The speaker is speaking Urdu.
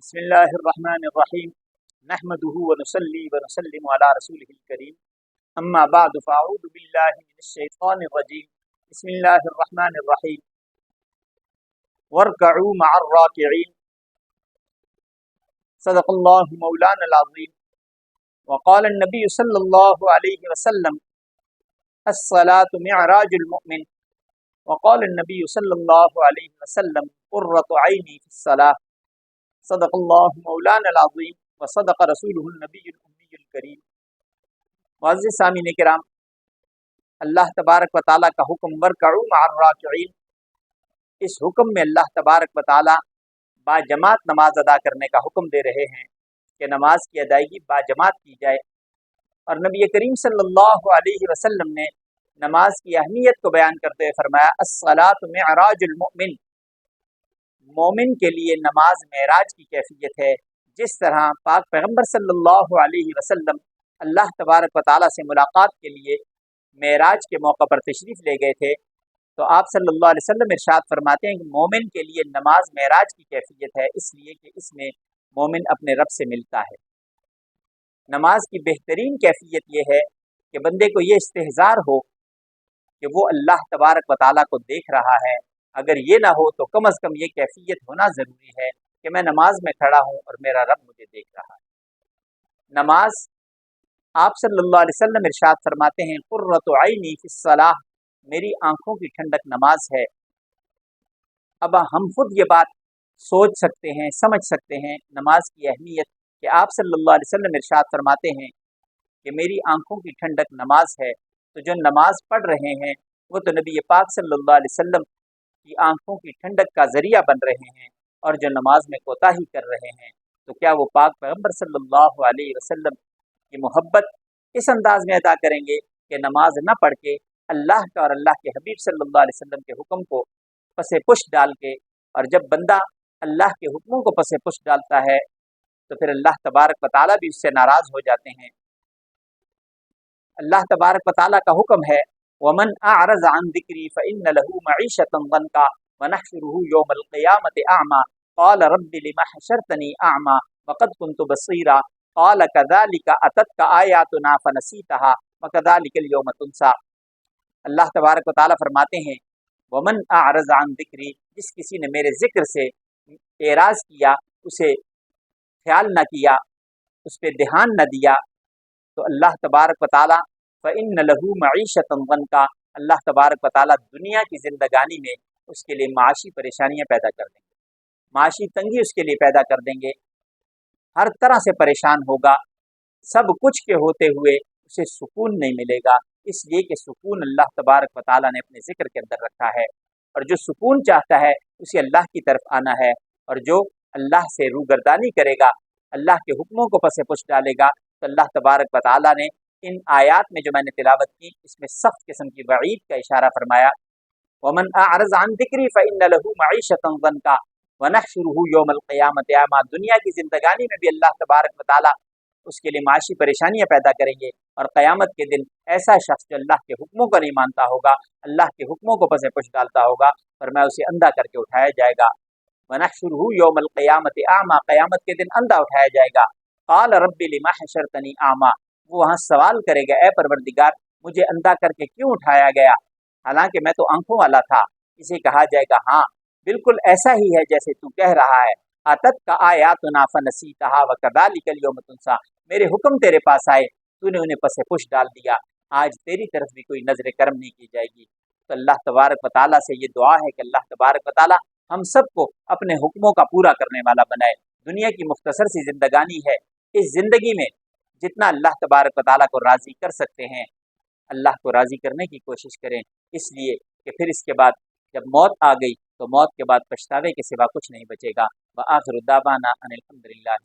بسم اللہ الرحمن الرحیم نحمده ونصلی ونسلم علی رسولہ الکریم اما بعد فاعوذ باللہ من الشیطان الرجیم بسم اللہ الرحمن الرحیم وارکعوا مع الراکعین صدق اللہ مولانا العظیم وقال النبی صلی اللہ علیہ وسلم الصلاة معراج المؤمن وقال النبی صلی اللہ علیہ وسلم قرۃ عینی فی الصلاۃ صدق اللہ مولانا العظیم و صدق رسولہ النبی الامی الکریم۔ معزز سامعین کرام، اللہ تبارک و تعالیٰ کا حکم ورکعوا مع الراکعین، اس حکم میں اللہ تبارک و تعالیٰ باجماعت نماز ادا کرنے کا حکم دے رہے ہیں کہ نماز کی ادائیگی باجماعت کی جائے، اور نبی کریم صلی اللہ علیہ وسلم نے نماز کی اہمیت کو بیان کرتے ہوئے فرمایا الصلاۃ معراج المؤمن، مومن کے لیے نماز معراج کی کیفیت ہے۔ جس طرح پاک پیغمبر صلی اللہ علیہ وسلم اللہ تبارک و تعالیٰ سے ملاقات کے لیے معراج کے موقع پر تشریف لے گئے تھے، تو آپ صلی اللہ علیہ وسلم ارشاد فرماتے ہیں کہ مومن کے لیے نماز معراج کی کیفیت ہے، اس لیے کہ اس میں مومن اپنے رب سے ملتا ہے۔ نماز کی بہترین کیفیت یہ ہے کہ بندے کو یہ استحضار ہو کہ وہ اللہ تبارک و تعالیٰ کو دیکھ رہا ہے۔ اگر یہ نہ ہو تو کم از کم یہ کیفیت ہونا ضروری ہے کہ میں نماز میں کھڑا ہوں اور میرا رب مجھے دیکھ رہا ہے۔ نماز، آپ صلی اللہ علیہ وسلم ارشاد فرماتے ہیں قرۃ عینی فی الصلاۃ، میری آنکھوں کی ٹھنڈک نماز ہے۔ اب ہم خود یہ بات سوچ سکتے ہیں، سمجھ سکتے ہیں نماز کی اہمیت، کہ آپ صلی اللہ علیہ وسلم ارشاد فرماتے ہیں کہ میری آنکھوں کی ٹھنڈک نماز ہے، تو جو نماز پڑھ رہے ہیں وہ تو نبی پاک صلی اللہ علیہ وسلم کی آنکھوں کی ٹھنڈک کا ذریعہ بن رہے ہیں، اور جو نماز میں کوتاہی کر رہے ہیں تو کیا وہ پاک پیغمبر صلی اللہ علیہ وسلم کی محبت اس انداز میں ادا کریں گے کہ نماز نہ پڑھ کے اللہ کا اور اللہ کے حبیب صلی اللہ علیہ وسلم کے حکم کو پس پش ڈال کے، اور جب بندہ اللہ کے حکموں کو پس پش ڈالتا ہے تو پھر اللہ تبارک و تعالیٰ بھی اس سے ناراض ہو جاتے ہیں۔ اللہ تبارک و تعالیٰ کا حکم ہے وَمَنْ أَعْرَضَ عَنْ ذِكْرِي فَإِنَّ لَهُ مَعِيشَةً ضَنْكًا وَنَحْشُرُهُ يَوْمَ الْقِيَامَةِ أَعْمَى قَالَ رَبِّ لِمَ حَشَرْتَنِي أَعْمَى وَقَدْ كُنْتُ بَصِيرًا قَالَ كَذَلِكَ أَتَتْكَ آيَاتُنَا فَنَسِيتَهَا وَكَذَلِكَ الْيَوْمَ تُنسَى۔ اللہ تبارک و تعالیٰ فرماتے ہیں وَمَنْ أَعْرَضَ عَنْ ذِكْرِي، جس کسی نے میرے ذکر سے اعراض کیا، اسے خیال نہ کیا، اس پہ دھیان نہ دیا، تو اللہ تبارک و تعالیٰ فَإِنَّ لَهُ مَعِيشَةً ضَنْكًا، اللہ تبارک و تعالیٰ دنیا کی زندگانی میں اس کے لیے معاشی پریشانیاں پیدا کر دیں گے، معاشی تنگی اس کے لیے پیدا کر دیں گے، ہر طرح سے پریشان ہوگا، سب کچھ کے ہوتے ہوئے اسے سکون نہیں ملے گا، اس لیے کہ سکون اللہ تبارک و تعالیٰ نے اپنے ذکر کے اندر رکھا ہے، اور جو سکون چاہتا ہے اسے اللہ کی طرف آنا ہے، اور جو اللہ سے روگردانی کرے گا، اللہ کے حکموں کو پس پش ڈالے گا، تو اللہ تبارک و تعالیٰ نے ان آیات میں جو میں نے تلاوت کی اس میں سخت قسم کی وعید کا اشارہ فرمایا وَمَنْ أَعْرَضَ عَنْ ذِكْرِي فَإِنَّ لَهُ مَعِيشَةً ضَنْكًا وَنَحْشُرُهُ يَوْمَ الْقِيَامَةِ أَعْمَى، دنیا کی زندگانی میں بھی اللہ تبارک و تعالیٰ اس کے لیے معاشی پریشانیاں پیدا کریں گے، اور قیامت کے دن ایسا شخص جو اللہ کے حکموں کو نہیں مانتا ہوگا، اللہ کے حکموں کو پس پش ڈالتا ہوگا، فرمایا اسے اندھا کر کے اٹھایا جائے گا۔ وَنَحْشُرُهُ يَوْمَ الْقِيَامَةِ أَعْمَى، قیامت کے دن اندھا اٹھایا جائے گا۔ قَالَ رَبِّ لِمَ حَشَرْتَنِي أَعْمَى، وہ وہاں سوال کرے گا اے پروردگار مجھے اندھا کر کے کیوں اٹھایا گیا، حالانکہ میں تو آنکھوں والا تھا۔ اسے کہا جائے گا ہاں بالکل ایسا ہی ہے جیسے تو کہہ رہا ہے، آتتک آیاتنا فنسیتہا وکذالک اليوم تنسیٰ، میرے حکم تیرے پاس آئے تو نے انہیں پس پش ڈال دیا، آج تیری طرف بھی کوئی نظر کرم نہیں کی جائے گی۔ تو اللہ تبارک و تعالیٰ سے یہ دعا ہے کہ اللہ تبارک و تعالیٰ ہم سب کو اپنے حکموں کا پورا کرنے والا بنائے۔ دنیا کی مختصر سی زندگانی ہے، اس زندگی میں جتنا اللہ تبارک و تعالیٰ کو راضی کر سکتے ہیں اللہ کو راضی کرنے کی کوشش کریں، اس لیے کہ پھر اس کے بعد جب موت آ گئی تو موت کے بعد پچھتاوے کے سوا کچھ نہیں بچے گا۔ وآخر دعوانا ان الحمد للہ۔